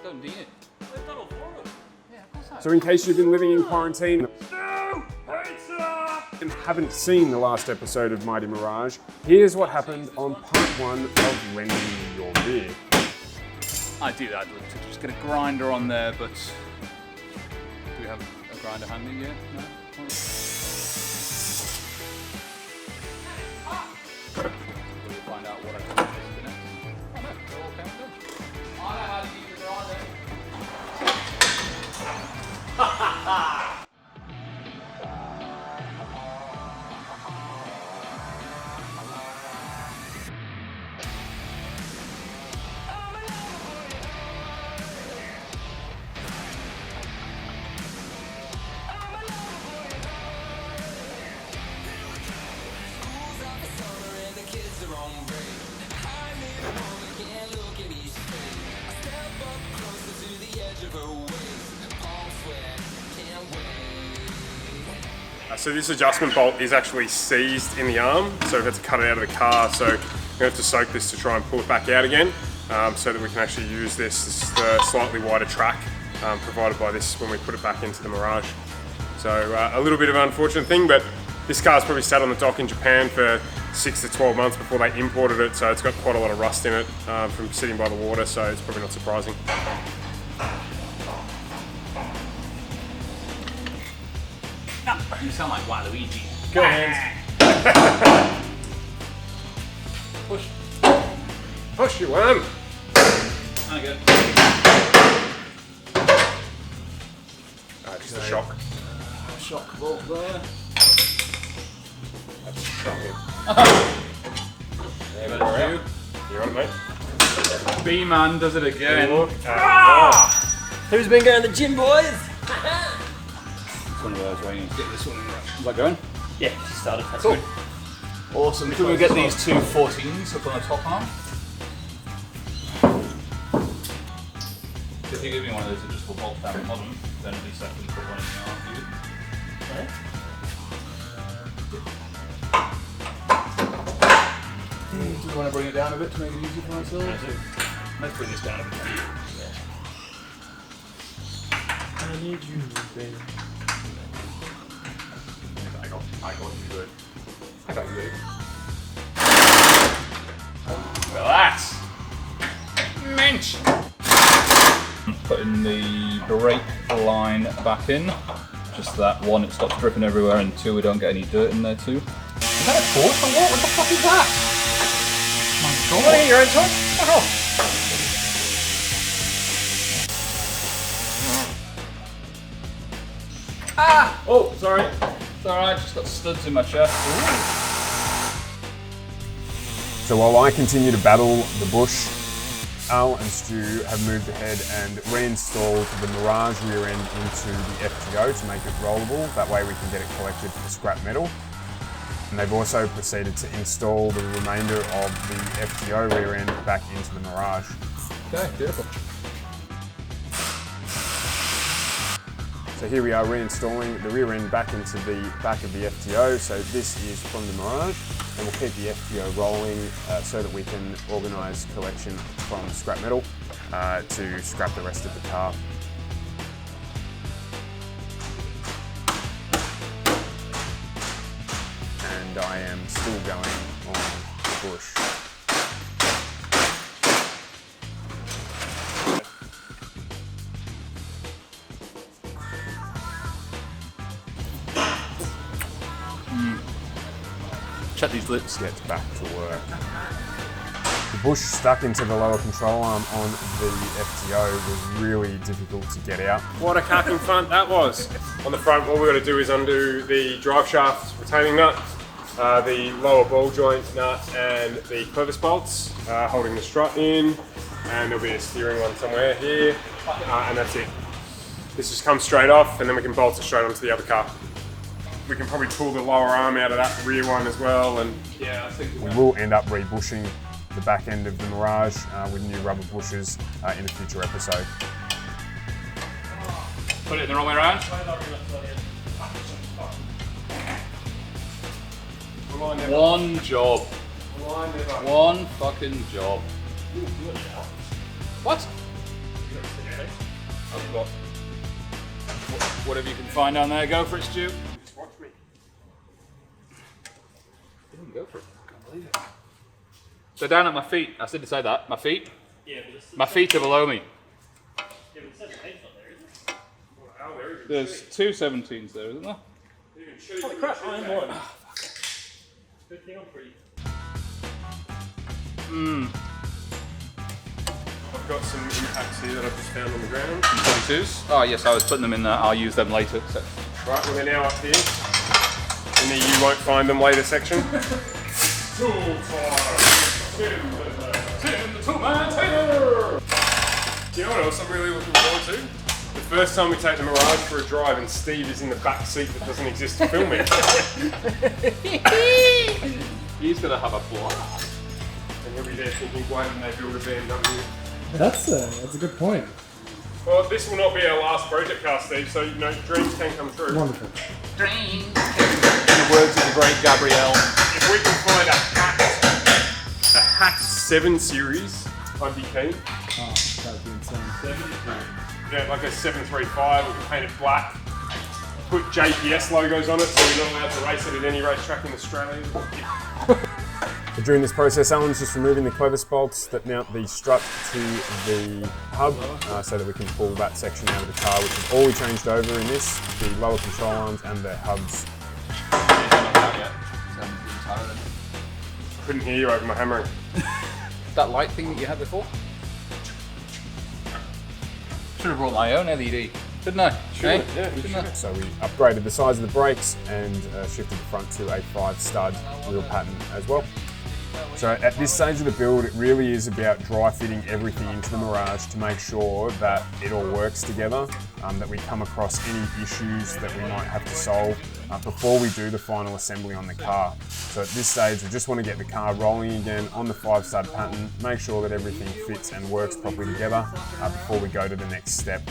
don't need it. We've done all 4 of them. Yeah, of course I have. So in case you've been living in quarantine and haven't seen the last episode of Mighty Mirage, here's what happened on part 1 of lending your beer. Ideally, I'd look to just get a grinder on there, but do we have a grinder handy yet? No? We'll find out what I can do next. Oh no, they're all counted in. I know how to use the grinder. So this adjustment bolt is actually seized in the arm, so we've had to cut it out of the car, so we have to soak this to try and pull it back out again, so that we can actually use this. This is the slightly wider track provided by this when we put it back into the Mirage. So a little bit of an unfortunate thing, but this car's probably sat on the dock in Japan for 6 to 12 months before they imported it, so it's got quite a lot of rust in it from sitting by the water, so it's probably not surprising. You sound like Waluigi. Go hands. Push. Push, you worm. I good. Just a shock. Shock bolt there. That's shocking. There we go. You want it, mate? B-Man does it again. Who's been going to the gym, boys? It's one of those where you need to get this one in. Is that going? Yeah, she started. That's Cool. good. Awesome. Can we get these 2 14s up on the top arm? If you give me one of those adjustable bolts down the bottom, then at least I can put one in the arm for you. Do you want to bring it down a bit to make it easier for myself? Let's bring this down a bit. I need you, baby. I got you good. I got you good. Well, that's mint. Putting the brake line back in. Just that, 1, it stops dripping everywhere, and 2, we don't get any dirt in there too. Is that a torch or what? What the fuck is that? My God. Want to get your own torch? Fuck off. Ah! Oh, sorry. It's alright, just got studs in my chest. So while I continue to battle the bush, Al and Stu have moved ahead and reinstalled the Mirage rear end into the FTO to make it rollable. That way we can get it collected for scrap metal. And they've also proceeded to install the remainder of the FTO rear end back into the Mirage. Okay, beautiful. So here we are reinstalling the rear end back into the back of the FTO. So this is from the Mirage, and we'll keep the FTO rolling so that we can organise collection from scrap metal to scrap the rest of the car. And I am still going on the bush. Check these lips. Get back to work. The bush stuck into the lower control arm on the FTO was really difficult to get out. What a cracking front that was. On the front, what we've got to do is undo the drive shaft retaining nut, the lower ball joint nut, and the clevis bolts holding the strut in, and there'll be a steering one somewhere here, and that's it. This just comes straight off, and then we can bolt it straight onto the other car. We can probably pull the lower arm out of that rear one as well, and Yeah, I think we will end up rebushing the back end of the Mirage with new rubber bushes in a future episode. put it in the wrong way around. One job. One fucking job. What? I've got whatever you can find down there. Go for it, Stu. Watch me. Go for it. I can't believe it. They're down at my feet. I said to say that. My feet? Yeah, but it's My feet are below me. Yeah, but it says rain's not there, isn't it? Well, there is a There's two 17s there, isn't there? Even shoot Holy the crap, shoot I am back. one. Good thing I'm pretty. I've got some impacts here that I've just found on the ground. 22s? Oh yes, I was putting them in there. I'll use them later. So. Right, well they're now up here. In the you won't find them later section. Tool time! Tim the Toolman Taylor! Do you know what else I'm really looking forward to? The first time we take the Mirage for a drive and Steve is in the back seat that doesn't exist to film it. He's gonna have a blast. And he'll be there thinking, why didn't they build a BMW? That's a good point. Well, this will not be our last project cast, Steve, so you know, dreams can come true. Wonderful. In the words of the great Gabrielle. If we can find a hacked 7 Series, I'd be keen. Oh, that would be insane. Yeah, like a 735, we can paint it black. Put JPS logos on it so we're not allowed to race it at any racetrack in Australia. During this process, Alan's just removing the clevis bolts that mount the strut to the hub so that we can pull that section out of the car, which is all we changed over in this, the lower control arms and the hubs. Couldn't hear you over my hammering. That light thing that you had before? Should have brought my own LED, didn't I? Should have. So we upgraded the size of the brakes and shifted the front to a 5-stud wheel pattern as well. So at this stage of the build, it really is about dry fitting everything into the Mirage to make sure that it all works together, that we come across any issues that we might have to solve before we do the final assembly on the car. So at this stage, we just want to get the car rolling again on the 5-stud pattern, make sure that everything fits and works properly together before we go to the next step.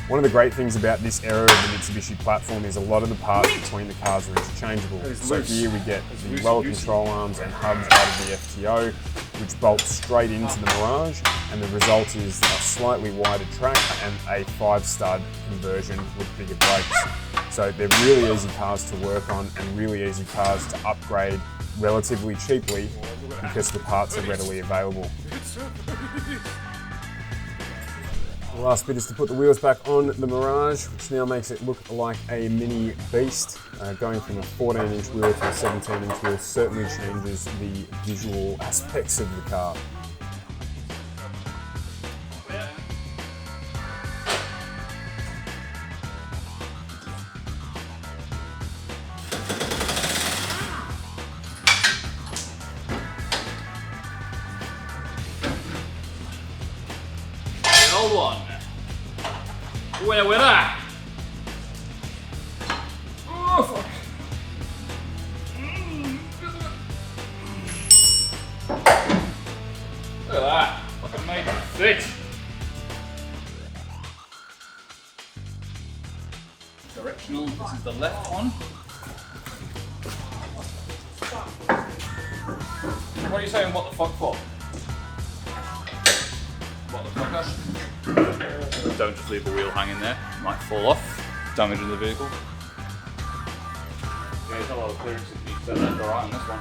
One of the great things about this era of the Mitsubishi platform is a lot of the parts between the cars are interchangeable. So here we get the lower control arms and hubs out of the FTO, which bolts straight into the Mirage, and the result is a slightly wider track and a 5-stud conversion with bigger brakes. So they're really easy cars to work on and really easy cars to upgrade relatively cheaply because the parts are readily available. The last bit is to put the wheels back on the Mirage, which now makes it look like a mini beast. Going from a 14-inch wheel to a 17-inch wheel certainly changes the visual aspects of the car. Old one. Winner, winner. Oh, fuck. Look at that. Fucking made it fit. Directional. This is the left one. What are you saying? What the fuck for? Don't just leave the wheel hanging there, it might fall off, damaging the vehicle. Yeah, there's a lot of clearance if you set that alright on this one.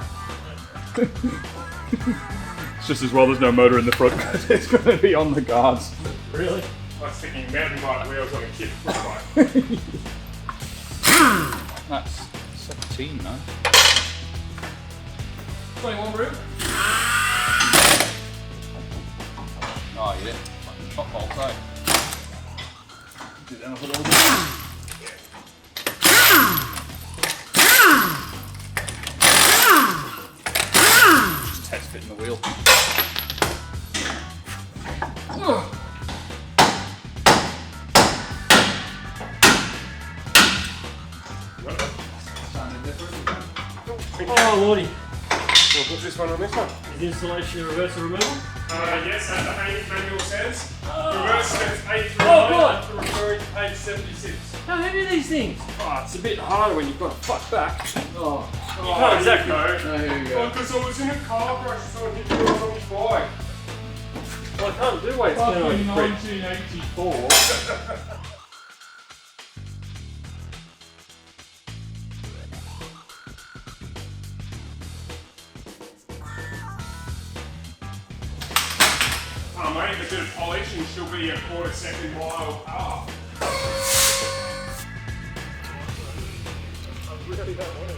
It's just as well there's no motor in the front because it's going to be on the guards. Really? I was thinking mountain bike wheels on a kit bike. That's 17 now. 21 route. Oh, you did. Fucking top bolt side. Do that up a little bit. Just test fitting the wheel. Sounding different. Oh, Lordy. We'll put this one on this one. Is the installation of reverse removal? Yes, as the manual says. Reverse steps 8 through Oh, 9 God. after referring to page 76. How heavy are these things? Oh, it's a bit harder when you've got a fuck back. Oh, You can't exactly. oh, here we go. Because I was in a car crash, so I hit you on my bike. Well, I can't do weights. Fucking Can I? 1984. Oh mate, a bit of polish and she'll be a quarter-second mile car. I really don't want it.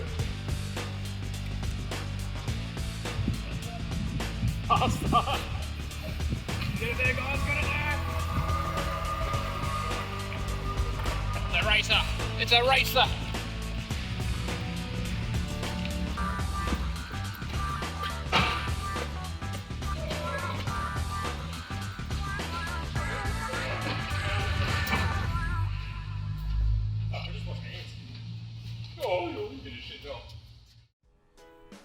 Get it there, guys, get it there! It's a racer! It's a racer!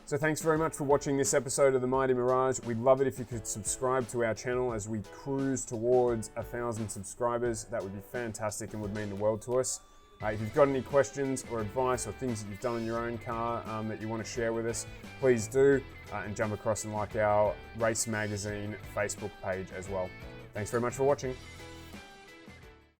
So thanks very much for watching this episode of the Mighty Mirage. We'd love it if you could subscribe to our channel as we cruise towards 1,000 subscribers. That would be fantastic and would mean the world to us. If you've got any questions or advice or things that you've done in your own car that you want to share with us, please do, and jump across and like our Race Magazine Facebook page as well. Thanks very much for watching.